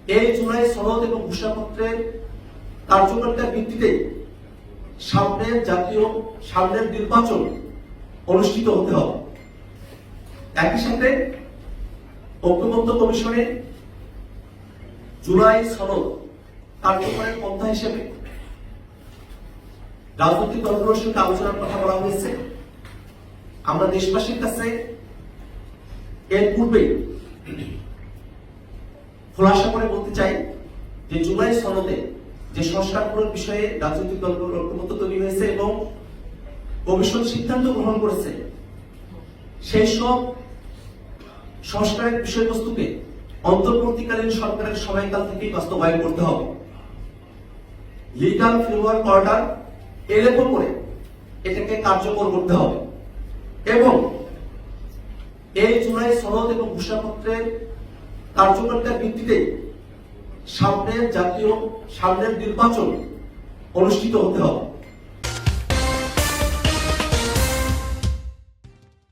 এই জুলাই সনদ এবং ঘোষণাপত্রের কার্যকারিতার ভিত্তিতে সামনের নির্বাচন অনুষ্ঠিত হতে হবে। একই সাথে ঐক্যমত্য কমিশনের জুলাই সনদ কার্যকরের পন্থা হিসেবে রাজনৈতিক দলগুলোর সঙ্গে আলোচনার কথা বলা হয়েছে। আমরা দেশবাসীর কাছে এর পূর্বে খোলাসা করে বলতে চাই যে জুলাই সনদে যে সংস্কারগুলোর বিষয়ে রাজনৈতিক দলগুলোর ঐক্যমত্য তৈরি হয়েছে এবং কমিশন সিদ্ধান্ত গ্রহণ করেছে, সেই সব সংস্কারের বিষয়বস্তুকে অন্তর্বর্তীকালীন সরকারের সময়কাল থেকেই বাস্তবায়ন করতে হবে। লিগাল ফ্রেমওয়ার্ক অর্ডার এরকম করে এটাকে কার্যকর করতে হবে এবং এই জুলাই সনদ এবং ঘোষণাপত্রের কার্যকারিতার ভিত্তিতে সামনের নির্বাচন অনুষ্ঠিত হতে হবে।